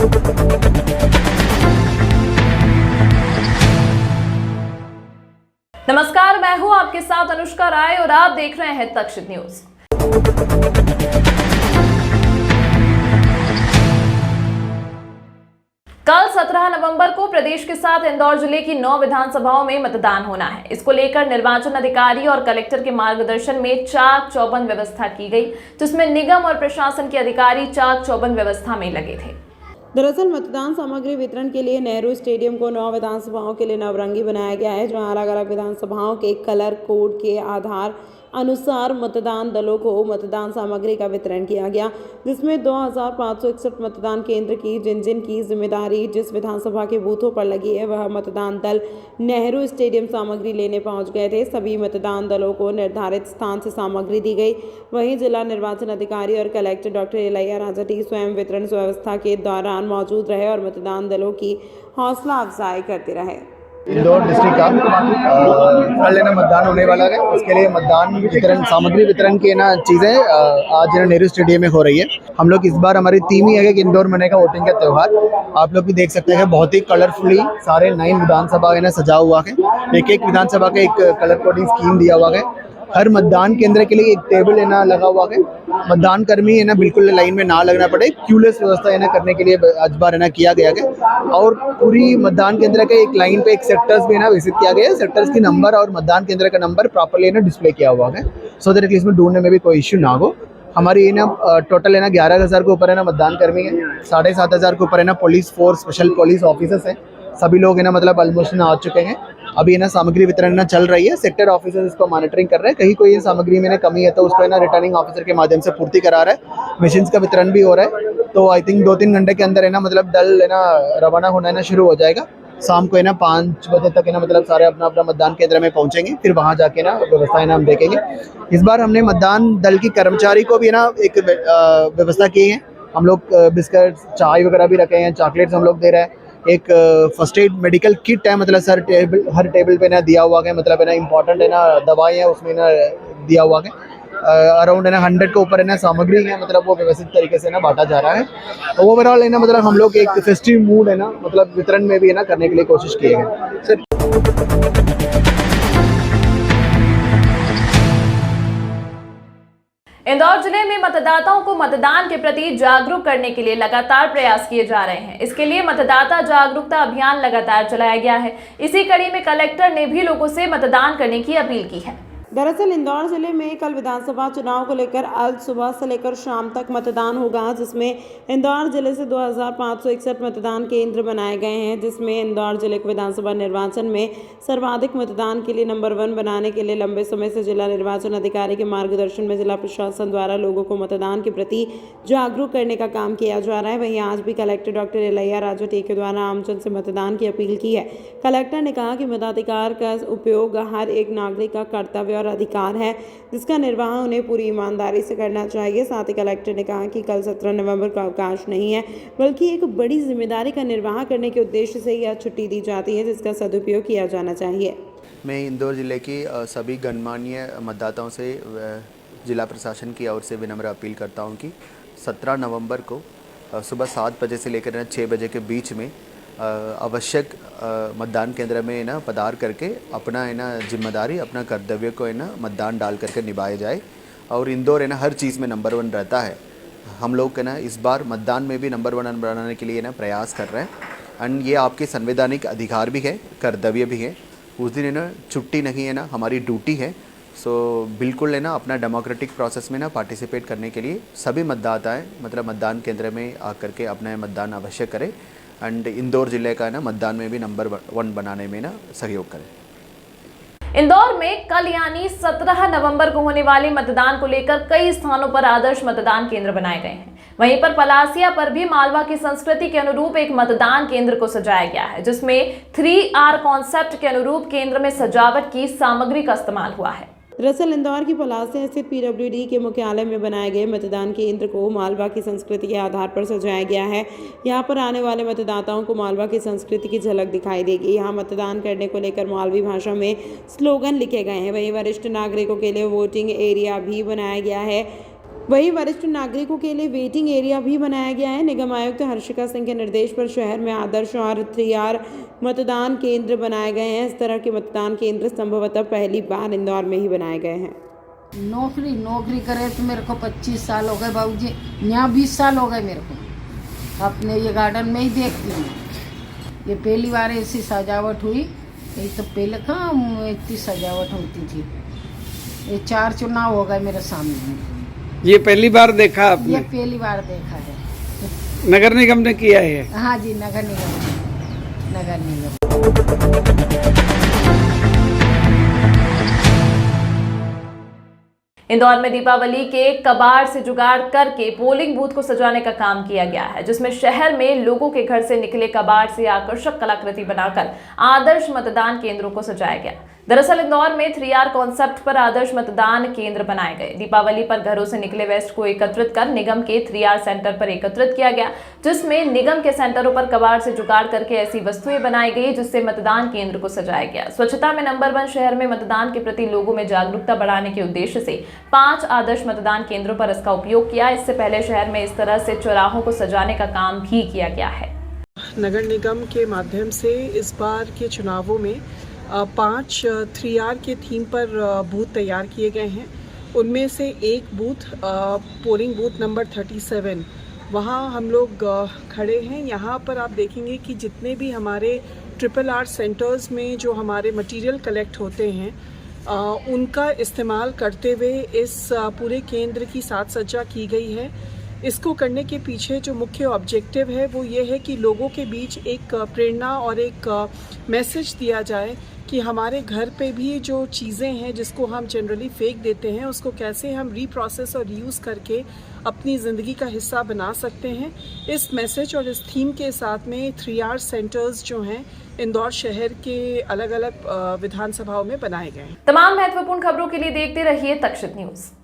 नमस्कार, मैं हूं आपके साथ अनुष्का राय और आप देख रहे हैं तक्षशिद न्यूज। कल 17 नवंबर को प्रदेश के साथ इंदौर जिले की 9 विधानसभाओं में मतदान होना है। इसको लेकर निर्वाचन अधिकारी और कलेक्टर के मार्गदर्शन में चाक चौबंद व्यवस्था की गई, जिसमें निगम और प्रशासन के अधिकारी चाक चौबंद व्यवस्था में लगे थे। दरअसल मतदान सामग्री वितरण के लिए नेहरू स्टेडियम को 9 विधानसभाओं के लिए नवरंगी बनाया गया है, जहां अलग अलग विधानसभाओं के कलर कोड के आधार अनुसार मतदान दलों को मतदान सामग्री का वितरण किया गया, जिसमें 2561 मतदान केंद्र की जिन की जिम्मेदारी जिस विधानसभा के बूथों पर लगी है, वह मतदान दल नेहरू स्टेडियम सामग्री लेने पहुंच गए थे। सभी मतदान दलों को निर्धारित स्थान से सामग्री दी गई। वहीं जिला निर्वाचन अधिकारी और कलेक्टर डॉक्टर इलैया राजटी स्वयं वितरण व्यवस्था के दौरान मौजूद रहे और मतदान दलों की हौसला अफजाई करते रहे। इंदौर डिस्ट्रिक्ट का कल मतदान होने वाला है। इसके लिए मतदान वितरण सामग्री वितरण की चीज़ें आज नेहरू स्टेडियम में हो रही है। हम लोग इस बार हमारी थीम ही है कि इंदौर मनेगा वोटिंग का त्यौहार। आप लोग भी देख सकते हैं बहुत ही कलरफुली सारे 9 विधानसभा सजा हुआ है। एक विधानसभा का एक कलर कोडिंग स्कीम दिया हुआ है। हर मतदान केंद्र के लिए एक टेबल लगा हुआ है। मतदान कर्मी बिल्कुल लाइन में ना लगना पड़े, क्यूलेस व्यवस्था करने के लिए आज बार किया गया है। और पूरी मतदान केंद्र के एक लाइन पे एक सेक्टर्स भी विजिट किया गया है। सेक्टर्स की नंबर और मतदान केंद्र का नंबर प्रॉपर्ली डिस्प्ले किया हुआ है, सो दैट इसमें ढूंढने में भी कोई इश्यू ना हो। हमारी टोटल 11,000 के ऊपर मतदान कर्मी है। 7,500 के ऊपर police force special police officers हैं। सभी लोग मतलब ऑलमोस्ट आ चुके हैं। अभी सामग्री वितरण चल रही है। सेक्टर ऑफिसर्स इसको मॉनिटरिंग कर रहे हैं। कहीं कोई सामग्री में कमी है तो उसको रिटर्निंग ऑफिसर के माध्यम से पूर्ति करा रहा है। मशीन्स का वितरण भी हो रहा है। तो आई थिंक 2-3 घंटे के अंदर मतलब दल रवाना होना शुरू हो जाएगा। शाम को 5 बजे तक मतलब सारे अपना अपना मतदान केंद्र में पहुंचेंगे। फिर वहां जाके व्यवस्थाएं हम देखेंगे। इस बार हमने मतदान दल की कर्मचारी को भी एक व्यवस्था की है। हम लोग बिस्किट चाय वगैरह भी रखे हैं, चॉकलेट्स हम लोग दे रहे हैं। एक फर्स्ट एड मेडिकल किट है, मतलब हर टेबल पे दिया हुआ है। मतलब इम्पोर्टेंट दवाई है उसमें दिया हुआ है। अराउंड 100 के ऊपर सामग्री है, मतलब वो व्यवस्थित तरीके से बांटा जा रहा है। ओवरऑल मतलब हम लोग एक फेस्टिव मूड मतलब वितरण में भी करने के लिए कोशिश किए गए सर। इंदौर जिले में मतदाताओं को मतदान के प्रति जागरूक करने के लिए लगातार प्रयास किए जा रहे हैं। इसके लिए मतदाता जागरूकता अभियान लगातार चलाया गया है। इसी कड़ी में कलेक्टर ने भी लोगों से मतदान करने की अपील की है। दरअसल इंदौर जिले में कल विधानसभा चुनाव को लेकर आज सुबह से लेकर शाम तक मतदान होगा, जिसमें इंदौर जिले से 2561 मतदान केंद्र बनाए गए हैं, जिसमें इंदौर जिले के विधानसभा निर्वाचन में सर्वाधिक मतदान के लिए नंबर 1 बनाने के लिए लंबे समय से जिला निर्वाचन अधिकारी के मार्गदर्शन में जिला प्रशासन द्वारा लोगों को मतदान के प्रति जागरूक करने का काम किया जा रहा है। वहीं आज भी कलेक्टर डॉक्टर इलैया राजटी के द्वारा आमजन से मतदान की अपील की है। कलेक्टर ने कहा कि मताधिकार का उपयोग हर एक नागरिक का कर्तव्य अधिकार है, जिसका निर्वाह उन्हें पूरी ईमानदारी से करना चाहिए। साथ ही कलेक्टर ने कहा कि कल 17 नवंबर का अवकाश नहीं है, बल्कि एक बड़ी जिम्मेदारी का निर्वाह करने के उद्देश्य से यह छुट्टी दी जाती है, जिसका सदुपयोग किया जाना चाहिए। मैं इंदौर जिले की सभी गणमान्य मतदाताओं से जिला प्रशासन की ओर से विनम्र अपील करता हूं कि 17 नवंबर को सुबह 7 बजे से लेकर 6 बजे के बीच में आवश्यक मतदान केंद्र में पधार करके अपना जिम्मेदारी अपना कर्तव्य को मतदान डाल करके निभाया जाए। और इंदौर हर चीज़ में नंबर 1 रहता है। हम लोग इस बार मतदान में भी नंबर 1 बनाने के लिए प्रयास कर रहे हैं। एंड ये आपके संवैधानिक अधिकार भी है, कर्तव्य भी है। उस दिन छुट्टी नहीं है हमारी ड्यूटी है। सो बिल्कुल अपना डेमोक्रेटिक प्रोसेस में पार्टिसिपेट करने के लिए सभी मतदाताएं मतलब मतदान केंद्र में आकर के अपना मतदान अवश्य करें। एंड इंदौर जिले का मतदान में भी नंबर 1 बनाने में सहयोग करें। इंदौर में कल यानी 17 नवंबर को होने वाले मतदान को लेकर कई स्थानों पर आदर्श मतदान केंद्र बनाए गए हैं। वहीं पर पलासिया पर भी मालवा की संस्कृति के अनुरूप एक मतदान केंद्र को सजाया गया है, जिसमें 3R कॉन्सेप्ट के अनुरूप केंद्र में सजावट की सामग्री का इस्तेमाल हुआ है। दरअसल इंदौर की पलासिया स्थित PWD के मुख्यालय में बनाए गए मतदान केंद्र को मालवा की संस्कृति के आधार पर सजाया गया है। यहाँ पर आने वाले मतदाताओं को मालवा की संस्कृति की झलक दिखाई देगी। यहाँ मतदान करने को लेकर मालवी भाषा में स्लोगन लिखे गए हैं। वहीं वरिष्ठ नागरिकों के लिए वोटिंग एरिया भी बनाया गया है। वहीं वरिष्ठ नागरिकों के लिए वेटिंग एरिया भी बनाया गया है। निगम आयुक्त हर्षिका सिंह के निर्देश पर शहर में आदर्श और 3R मतदान केंद्र बनाए गए हैं। इस तरह के मतदान केंद्र संभवतः पहली बार इंदौर में ही बनाए गए हैं। नौकरी करे तो मेरे को 25 साल हो गए बाबूजी, यहाँ 20 साल हो गए मेरे को। अपने ये गार्डन में ही देखती हूँ। ये पहली बार ऐसी सजावट हुई, ये तो पहले कहाँ इतनी सजावट होती थी। ये 4 चुनाव हो गए मेरे सामने। ये पहली बार देखा आपने? ये पहली बार देखा है। नगर निगम ने किया है? हाँ जी, नगर निगम। इंदौर में दीपावली के कबाड़ से जुगाड़ करके पोलिंग बूथ को सजाने का काम किया गया है, जिसमें शहर में लोगों के घर से निकले कबाड़ से आकर्षक कलाकृति बनाकर आदर्श मतदान केंद्रों को सजाया गया। दरअसल इंदौर में 3R कॉन्सेप्ट पर आदर्श मतदान केंद्र बनाए गए। दीपावली पर घरों से निकले वेस्ट को एकत्रित कर निगम के 3R सेंटर पर एकत्रित किया गया, जिसमें निगम के सेंटरों पर कबाड़ से जुगाड़ करके ऐसी वस्तुएं बनाई गई जिससे मतदान केंद्र को सजाया गया। स्वच्छता में नंबर 1 शहर में मतदान के प्रति लोगों में जागरूकता बढ़ाने के उद्देश्य से 5 आदर्श मतदान केंद्रों पर इसका उपयोग किया। इससे पहले शहर में इस तरह से चौराहों को सजाने का काम भी किया गया है। नगर निगम के माध्यम से इस बार के चुनावों में 5 3R के थीम पर बूथ तैयार किए गए हैं। उनमें से एक बूथ पोलिंग बूथ नंबर 37, वहाँ हम लोग खड़े हैं। यहाँ पर आप देखेंगे कि जितने भी हमारे RRR सेंटर्स में जो हमारे मटेरियल कलेक्ट होते हैं उनका इस्तेमाल करते हुए इस पूरे केंद्र की साज सज्जा की गई है। इसको करने के पीछे जो मुख्य ऑब्जेक्टिव है वो ये है कि लोगों के बीच एक प्रेरणा और एक मैसेज दिया जाए कि हमारे घर पे भी जो चीज़ें हैं जिसको हम जनरली फेंक देते हैं उसको कैसे हम रीप्रोसेस और रीयूज़ करके अपनी ज़िंदगी का हिस्सा बना सकते हैं। इस मैसेज और इस थीम के साथ में 3R सेंटर्स जो हैं इंदौर शहर के अलग अलग विधानसभाओं में बनाए गए हैं। तमाम महत्वपूर्ण खबरों के लिए देखते रहिए तक्षित न्यूज़।